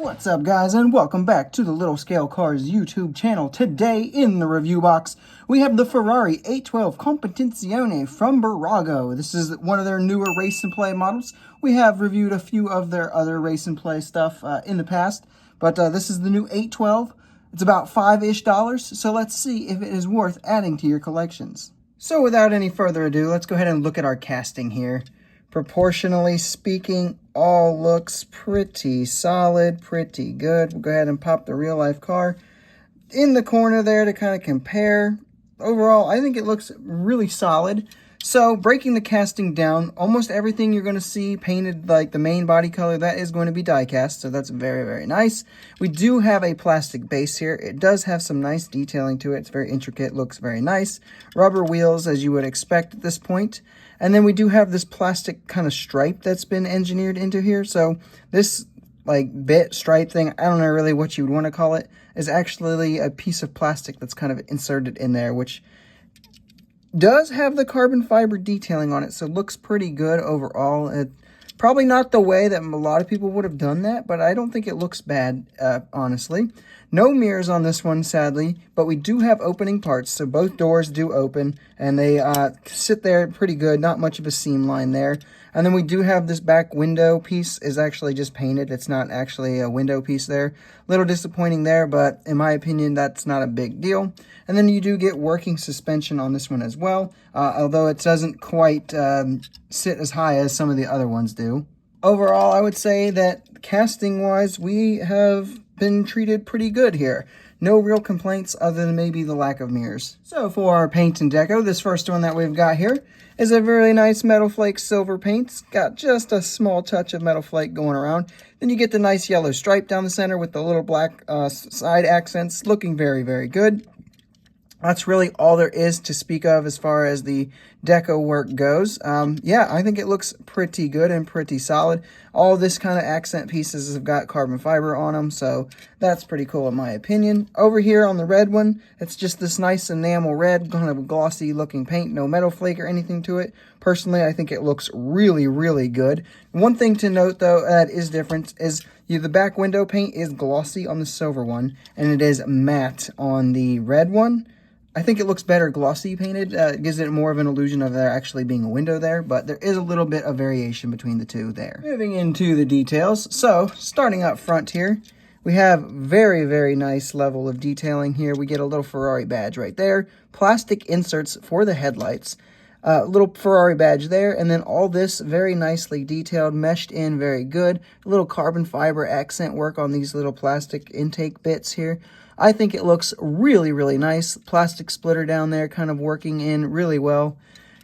What's up, guys, and welcome back to the Little Scale Cars YouTube channel. Today in the review box we have the Ferrari 812 Competizione from Bburago. This is one of their newer race and play models. We have reviewed a few of their other race and play stuff in the past, but this is the new 812. It's about $5-ish, so let's see if it is worth adding to your collections. So without any further ado, let's go ahead and look at our casting here. Proportionally speaking, all looks pretty solid, pretty good. We'll go ahead and pop the real life car in the corner there to kind of compare. Overall, I think it looks really solid. So breaking the casting down, almost everything you're going to see painted like the main body color, that is going to be die cast. So that's very, very nice. We do have a plastic base here. It does have some nice detailing to it. It's very intricate, looks very nice. Rubber wheels, as you would expect at this point. And then we do have this plastic kind of stripe that's been engineered into here. So this like bit stripe thing, I don't know really what you would want to call it, is actually a piece of plastic that's kind of inserted in there, which does have the carbon fiber detailing on it, so it looks pretty good overall. Probably not the way that a lot of people would have done that, but I don't think it looks bad, honestly. No mirrors on this one, sadly, but we do have opening parts, so both doors do open, and they sit there pretty good, not much of a seam line there. And then we do have this back window piece is actually just painted. It's not actually a window piece there. Little disappointing there, but in my opinion, that's not a big deal. And then you do get working suspension on this one as well, although it doesn't quite sit as high as some of the other ones do. Overall, I would say that casting-wise, we have been treated pretty good here. No real complaints other than maybe the lack of mirrors. So for our paint and deco, this first one that we've got here is a very nice Metal Flake silver paint. It's got just a small touch of Metal Flake going around. Then you get the nice yellow stripe down the center with the little black side accents, looking very, very good. That's really all there is to speak of as far as the deco work goes. Yeah, I think it looks pretty good and pretty solid. All this kind of accent pieces have got carbon fiber on them, so that's pretty cool in my opinion. Over here on the red one, it's just this nice enamel red, kind of glossy looking paint, no metal flake or anything to it. Personally, I think it looks really, really good. One thing to note, though, that is different is the back window paint is glossy on the silver one, and it is matte on the red one. I think it looks better glossy painted. It gives it more of an illusion of there actually being a window there, but there is a little bit of variation between the two there. Moving into the details. So, starting up front here, we have very, very nice level of detailing here. We get a little Ferrari badge right there. Plastic inserts for the headlights. Little Ferrari badge there, and then all this very nicely detailed, meshed in very good. A little carbon fiber accent work on these little plastic intake bits here. I think it looks really, really nice. Plastic splitter down there kind of working in really well.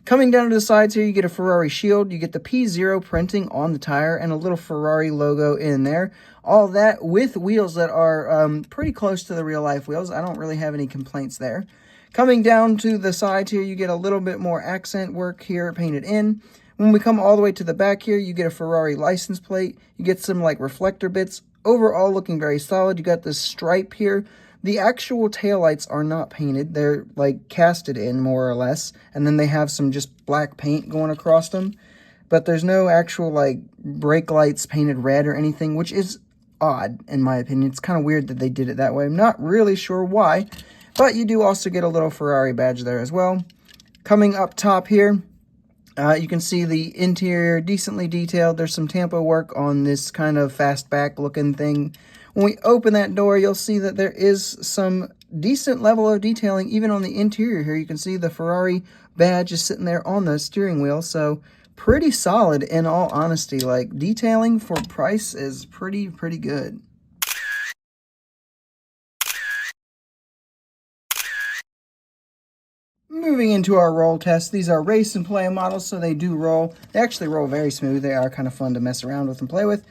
Coming down to the sides here, you get a Ferrari shield. You get the P0 printing on the tire and a little Ferrari logo in there. All that with wheels that are pretty close to the real-life wheels. I don't really have any complaints there. Coming down to the sides here, you get a little bit more accent work here painted in. When we come all the way to the back here, you get a Ferrari license plate. You get some like reflector bits. Overall looking very solid. You got this stripe here. The actual taillights are not painted. They're like casted in more or less. And then they have some just black paint going across them. But there's no actual like brake lights painted red or anything, which is odd in my opinion. It's kind of weird that they did it that way. I'm not really sure why. But you do also get a little Ferrari badge there as well. Coming up top here, you can see the interior decently detailed. There's some tampo work on this kind of fastback looking thing. When we open that door, you'll see that there is some decent level of detailing even on the interior here. You can see the Ferrari badge is sitting there on the steering wheel. So pretty solid in all honesty. Like detailing for price is pretty good. Moving into our roll test, these are race and play models, so they do roll. They actually roll very smooth. They are kind of fun to mess around with and play with.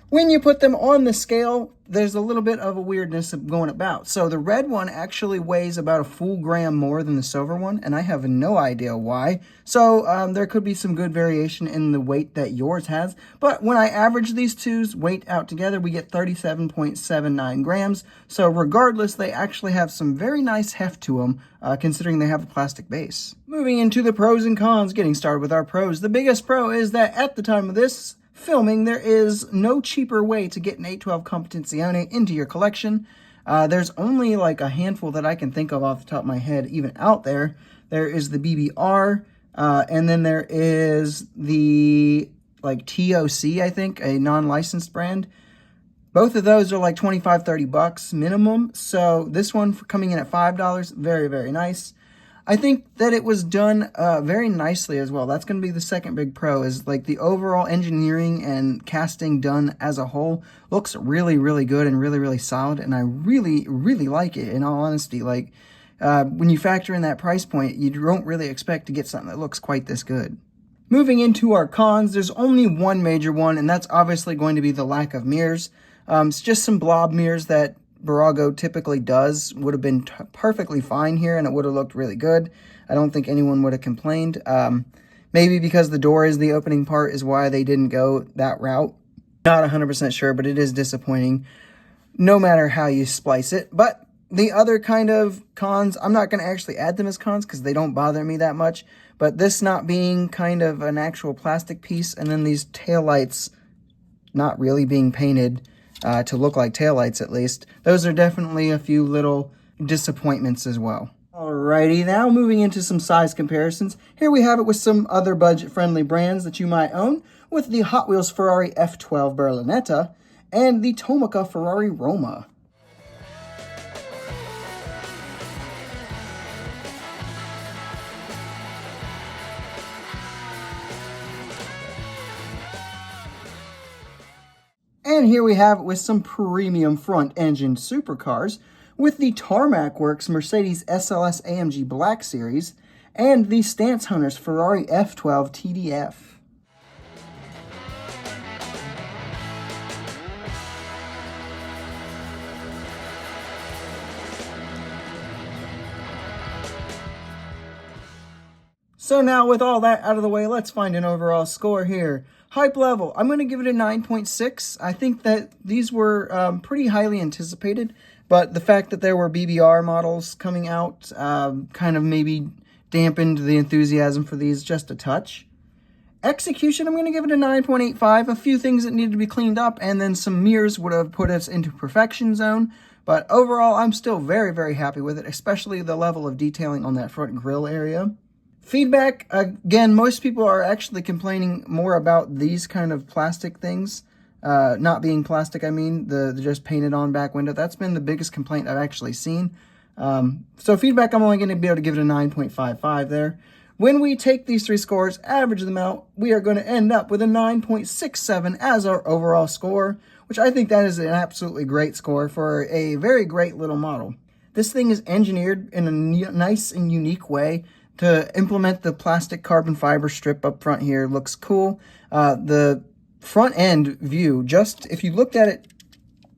When you put them on the scale, there's a little bit of a weirdness going about. So the red one actually weighs about a full gram more than the silver one, and I have no idea why. So there could be some good variation in the weight that yours has. But when I average these two's weight out together, we get 37.79 grams. So regardless, they actually have some very nice heft to them, considering they have a plastic base. Moving into the pros and cons, getting started with our pros. The biggest pro is that at the time of this filming, there is no cheaper way to get an 812 Competizione into your collection. There's only like a handful that I can think of off the top of my head even out there. There is the BBR, and then there is the like TOC, I think, a non-licensed brand. Both of those are like 25, 30 bucks minimum. So this one coming in at $5, very, very nice. I think that it was done very nicely as well. That's going to be the second big pro, is like the overall engineering and casting done as a whole looks really, really good and really, really solid. And I really, really like it, in all honesty. Like when you factor in that price point, you don't really expect to get something that looks quite this good. Moving into our cons, there's only one major one, and that's obviously going to be the lack of mirrors. It's just some blob mirrors that Bburago typically does. Would have been perfectly fine here, and it would have looked really good. I don't think anyone would have complained. Maybe because the door is the opening part is why they didn't go that route. Not 100% sure, but it is disappointing no matter how you splice it. But the other kind of cons, I'm not going to actually add them as cons because they don't bother me that much. But this not being kind of an actual plastic piece, and then these taillights not really being painted to look like taillights at least. Those are definitely a few little disappointments as well. Alrighty, now moving into some size comparisons. Here we have it with some other budget-friendly brands that you might own, with the Hot Wheels Ferrari F12 Berlinetta and the Tomica Ferrari Roma. And here we have it with some premium front-engine supercars, with the Tarmac Works Mercedes SLS AMG Black Series and the Stance Hunters Ferrari F12 TDF. So now with all that out of the way, let's find an overall score here. Hype level, I'm going to give it a 9.6. I think that these were pretty highly anticipated, but the fact that there were BBR models coming out kind of maybe dampened the enthusiasm for these just a touch. Execution, I'm going to give it a 9.85. A few things that needed to be cleaned up, and then some mirrors would have put us into perfection zone. But overall, I'm still very, very happy with it, especially the level of detailing on that front grille area. Feedback, again, most people are actually complaining more about these kind of plastic things. Not being plastic, I mean, the just painted on back window. That's been the biggest complaint I've actually seen. So feedback, I'm only going to be able to give it a 9.55 there. When we take these three scores, average them out, we are going to end up with a 9.67 as our overall score, which I think that is an absolutely great score for a very great little model. This thing is engineered in a nice and unique way to implement the plastic carbon fiber strip up front here. Looks cool. The front end view, just if you looked at it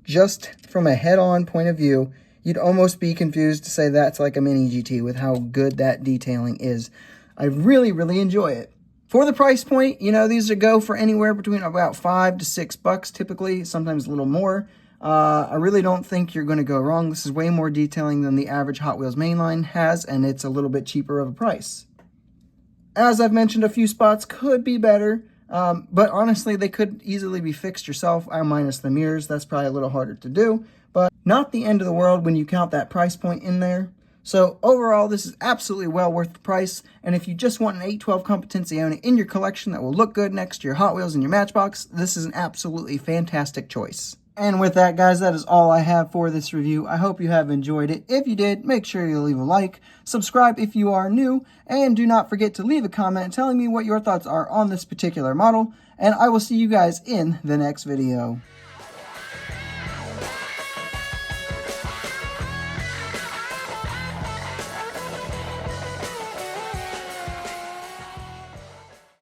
just from a head-on point of view, you'd almost be confused to say that's like a mini GT with how good that detailing is. I really, really enjoy it. For the price point, you know, these go for anywhere between about $5 to $6 typically, sometimes a little more. I really don't think you're going to go wrong. This is way more detailing than the average Hot Wheels mainline has, and it's a little bit cheaper of a price. As I've mentioned, a few spots could be better, but honestly, they could easily be fixed yourself, minus the mirrors. That's probably a little harder to do, but not the end of the world when you count that price point in there. So overall, this is absolutely well worth the price, and if you just want an 812 Competizione in your collection that will look good next to your Hot Wheels and your Matchbox, this is an absolutely fantastic choice. And with that, guys, that is all I have for this review. I hope you have enjoyed it. If you did, make sure you leave a like, subscribe if you are new, and do not forget to leave a comment telling me what your thoughts are on this particular model, and I will see you guys in the next video.